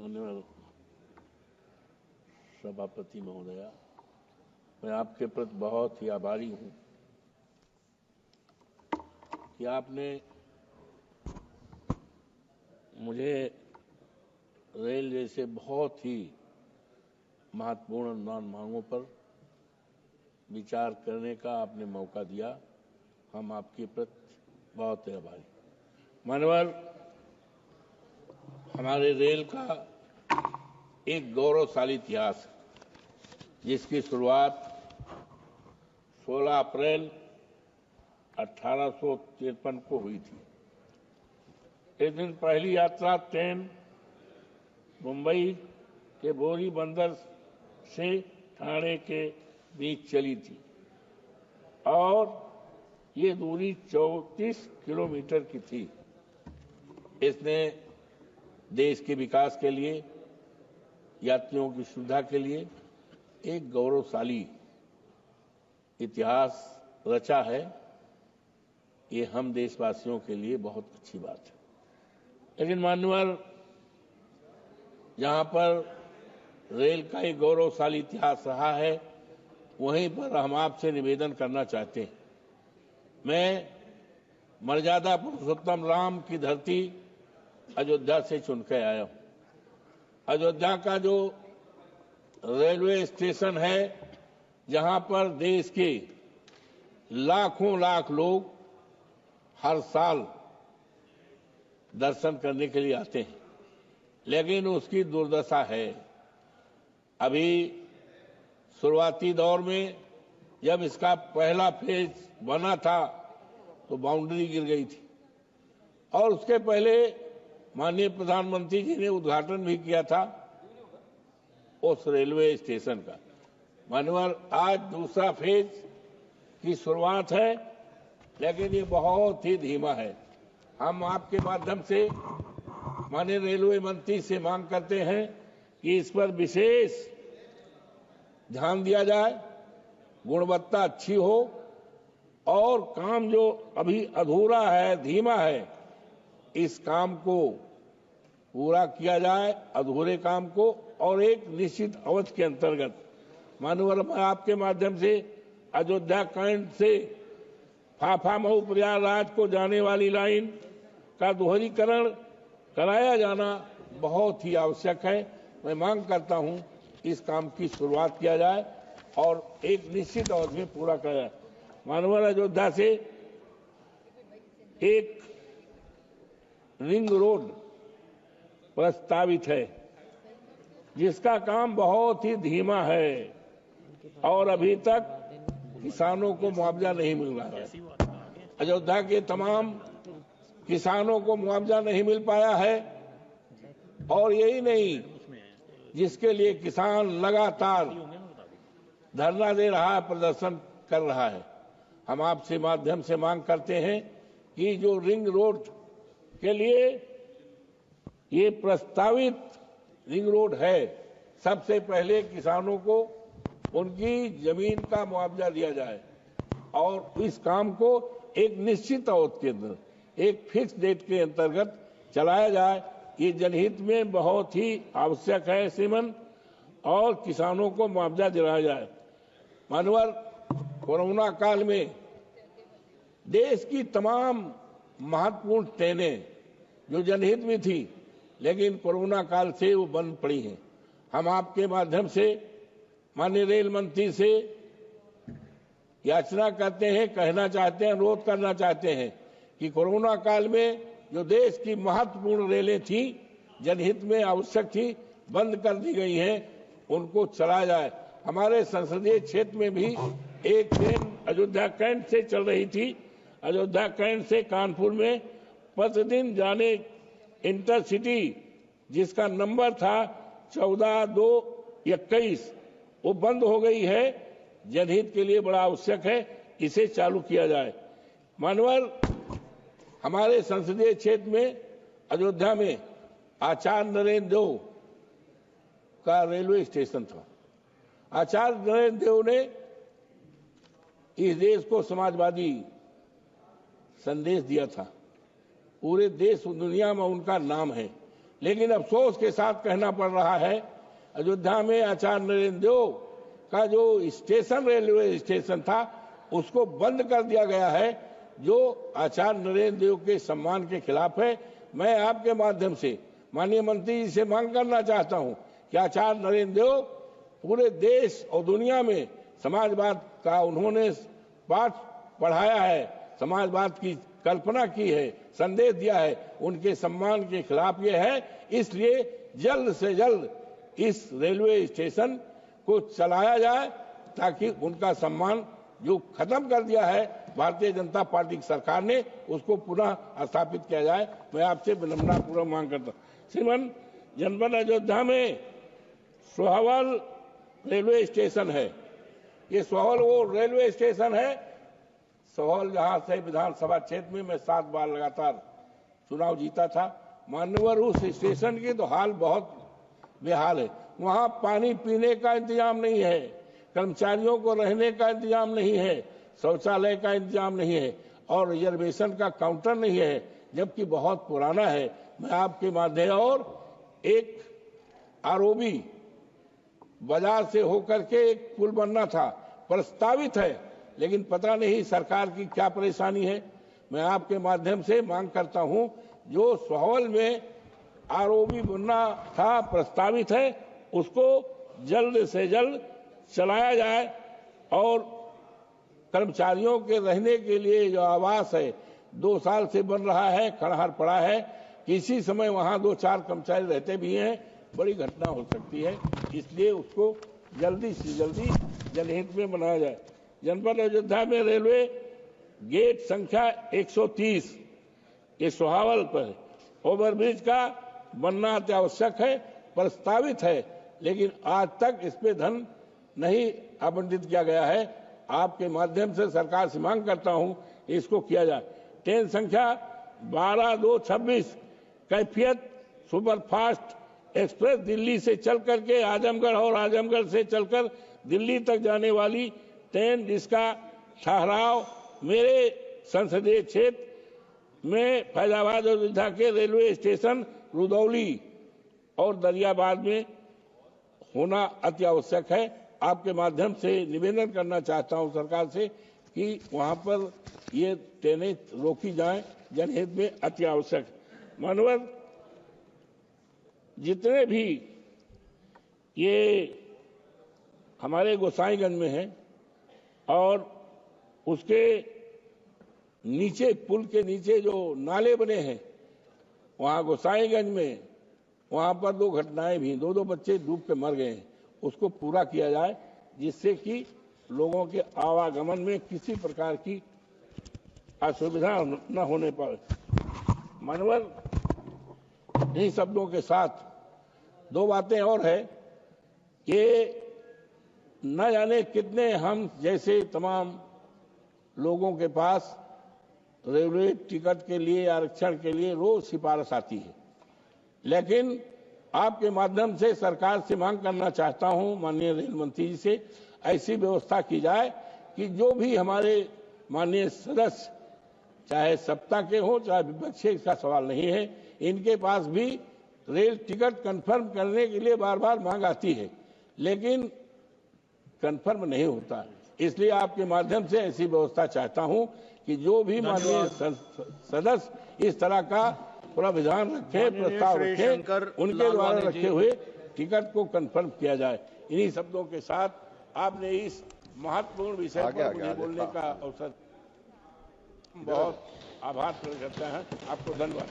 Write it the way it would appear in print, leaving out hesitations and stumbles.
माननीय सभापति महोदया, मैं आपके प्रति बहुत ही आभारी हूं कि आपने मुझे रेल जैसे बहुत ही महत्वपूर्ण अनुदान मांगों पर विचार करने का आपने मौका दिया। हम आपके प्रति बहुत ही आभारी। माननीय, हमारे रेल का एक गौरवशाली इतिहास है जिसकी शुरुआत 16 अप्रैल 1853 को हुई थी। इस दिन पहली यात्रा ट्रेन मुंबई के बोरी बंदर से ठाणे के बीच चली थी और ये दूरी 34 किलोमीटर की थी। इसने देश के विकास के लिए, यात्रियों की सुविधा के लिए एक गौरवशाली इतिहास रचा है। ये हम देशवासियों के लिए बहुत अच्छी बात है। लेकिन मान्यवर, जहां पर रेल का एक गौरवशाली इतिहास रहा है, वहीं पर हम आपसे निवेदन करना चाहते हैं। मैं मर्यादा पुरुषोत्तम राम की धरती अयोध्या से चुनकर आया हूं। अयोध्या का जो रेलवे स्टेशन है, जहां पर देश के लाखों लाख लोग हर साल दर्शन करने के लिए आते हैं, लेकिन उसकी दुर्दशा है। अभी शुरुआती दौर में जब इसका पहला फेज बना था तो बाउंड्री गिर गई थी और उसके पहले माननीय प्रधानमंत्री जी ने उद्घाटन भी किया था उस रेलवे स्टेशन का। मान्यवर, आज दूसरा फेज की शुरुआत है, लेकिन ये बहुत ही धीमा है। हम आपके माध्यम से माननीय रेलवे मंत्री से मांग करते हैं कि इस पर विशेष ध्यान दिया जाए, गुणवत्ता अच्छी हो और काम जो अभी अधूरा है, धीमा है, इस काम को पूरा किया जाए, अधूरे काम को, और एक निश्चित अवधि के अंतर्गत। माननीय, मैं आपके माध्यम से अयोध्या कैंट से फाफा मऊ प्रयागराज को जाने वाली लाइन का दोहरीकरण कराया जाना बहुत ही आवश्यक है। मैं मांग करता हूं इस काम की शुरुआत किया जाए और एक निश्चित अवधि में पूरा किया जाए। माननीय, अयोध्या से एक रिंग रोड प्रस्तावित है जिसका काम बहुत ही धीमा है और अभी तक किसानों को मुआवजा नहीं मिल रहा है। अयोध्या के तमाम किसानों को मुआवजा नहीं मिल पाया है और यही नहीं, जिसके लिए किसान लगातार धरना दे रहा है, प्रदर्शन कर रहा है। हम आपसे माध्यम से मांग करते हैं कि जो रिंग रोड के लिए ये प्रस्तावित रिंग रोड है, सबसे पहले किसानों को उनकी जमीन का मुआवजा दिया जाए और इस काम को एक निश्चित अवधि के अंदर, एक फिक्स डेट के अंतर्गत चलाया जाए। ये जनहित में बहुत ही आवश्यक है श्रीमन, और किसानों को मुआवजा दिलाया जाए। माननीय, कोरोना काल में देश की तमाम महत्वपूर्ण ट्रेनें जो जनहित में थी, लेकिन कोरोना काल से वो बंद पड़ी हैं। हम आपके माध्यम से माननीय रेल मंत्री से याचना करते हैं, कहना चाहते हैं, अनुरोध करना चाहते हैं कि कोरोना काल में जो देश की महत्वपूर्ण रेलें थी, जनहित में आवश्यक थी, बंद कर दी गई हैं, उनको चलाया जाए। हमारे संसदीय क्षेत्र में भी एक ट्रेन अयोध्या कैंट से चल रही थी। अयोध्या कैंट से कानपुर में प्रतिदिन जाने इंटरसिटी, जिसका नंबर था 14-2-21, वो बंद हो गई है। जनहित के लिए बड़ा आवश्यक है, इसे चालू किया जाए। माननीय, हमारे संसदीय क्षेत्र में अयोध्या में आचार्य नरेंद्र देव का रेलवे स्टेशन था। आचार्य नरेंद्र देव ने इस देश को समाजवादी संदेश दिया था। पूरे देश दुनिया में उनका नाम है। लेकिन अफसोस के साथ कहना पड़ रहा है, अयोध्या में आचार्य नरेंद्र देव का जो स्टेशन, रेलवे स्टेशन था, उसको बंद कर दिया गया है, जो आचार्य नरेंद्र देव के सम्मान के खिलाफ है। मैं आपके माध्यम से माननीय मंत्री जी से मांग करना चाहता हूं कि आचार्य नरेंद्र देव पूरे देश और दुनिया में समाजवाद का उन्होंने पाठ पढ़ाया है, समाजवाद की कल्पना की है, संदेश दिया है, उनके सम्मान के खिलाफ ये है। इसलिए जल्द से जल्द इस रेलवे स्टेशन को चलाया जाए ताकि उनका सम्मान जो खत्म कर दिया है भारतीय जनता पार्टी की सरकार ने, उसको पुनः स्थापित किया जाए। मैं आपसे विनम्रतापूर्वक मांग करता हूँ। श्रीमान, जनपद अयोध्या में सोहावल रेलवे स्टेशन है। ये सोहावल वो रेलवे स्टेशन है, सोहावल जहां से विधानसभा क्षेत्र में मैं 7 बार लगातार चुनाव जीता था। मान्यवर, उस स्टेशन की तो हाल बहुत बेहाल है। वहां पानी पीने का इंतजाम नहीं है, कर्मचारियों को रहने का इंतजाम नहीं है, शौचालय का इंतजाम नहीं है और रिजर्वेशन का काउंटर नहीं है, जबकि बहुत पुराना है। मैं आपके माध्यम और एक आरओबी बाजार से होकर के एक पुल बनना था, प्रस्तावित है, लेकिन पता नहीं सरकार की क्या परेशानी है। मैं आपके माध्यम से मांग करता हूं, जो सोहावल में आरओबी बनना था, प्रस्तावित है, उसको जल्द से जल्द चलाया जाए और कर्मचारियों के रहने के लिए जो आवास है 2 साल से बन रहा है, खंडहर पड़ा है, किसी समय वहां 2-4 कर्मचारी रहते भी हैं, बड़ी घटना हो सकती है। इसलिए उसको जल्दी से जल्दी जनहित में बनाया जाए। जनपद अयोध्या में रेलवे गेट संख्या 130 ये सोहावल पर ओवरब्रिज का बनना अत्यावश्यक है, प्रस्तावित है, लेकिन आज तक इस पे धन नहीं आवंटित किया गया है। आपके माध्यम से सरकार से मांग करता हूं इसको किया जाए। ट्रेन संख्या 12226 कैफियत सुपरफास्ट एक्सप्रेस दिल्ली से चल करके आजमगढ़ और आजमगढ़ से चलकर दिल्ली तक जाने वाली ट्रेन, जिसका ठहराव मेरे संसदीय क्षेत्र में फैजाबाद और अयोध्या के रेलवे स्टेशन रुदौली और दरियाबाद में होना अति आवश्यक है। आपके माध्यम से निवेदन करना चाहता हूं सरकार से कि वहां पर ये ट्रेनें रोकी जाएं, जनहित में अति आवश्यक। मानवर, जितने भी ये हमारे गोसाईगंज में है और उसके नीचे, पुल के नीचे जो नाले बने हैं, वहां गोसाईगंज में वहां पर 2 घटनाएं भी, 2 बच्चे डूब के मर गए हैं, उसको पूरा किया जाए, जिससे कि लोगों के आवागमन में किसी प्रकार की असुविधा न होने पाए। मानवर, इन्हीं शब्दों के साथ 2 बातें और है कि न जाने कितने हम जैसे तमाम लोगों के पास रेलवे टिकट के लिए, आरक्षण के लिए रोज सिफारिश आती है, लेकिन आपके माध्यम से सरकार से मांग करना चाहता हूं माननीय रेल मंत्री जी से, ऐसी व्यवस्था की जाए कि जो भी हमारे माननीय सदस्य, चाहे सत्ता के हो चाहे विपक्षी, इसका सवाल नहीं है, इनके पास भी रेल टिकट कंफर्म करने के लिए बार बार मांग आती है, लेकिन कंफर्म नहीं होता। इसलिए आपके माध्यम से ऐसी व्यवस्था चाहता हूं कि जो भी माननीय सदस्य इस तरह का प्रावधान रखे, प्रस्ताव रखे, उनके द्वारा रखे हुए टिकट को कंफर्म किया जाए। इन्हीं शब्दों के साथ आपने इस महत्वपूर्ण विषय पर मुझे बोलने का अवसर, बहुत आभार प्रकट करते हैं। आपको धन्यवाद।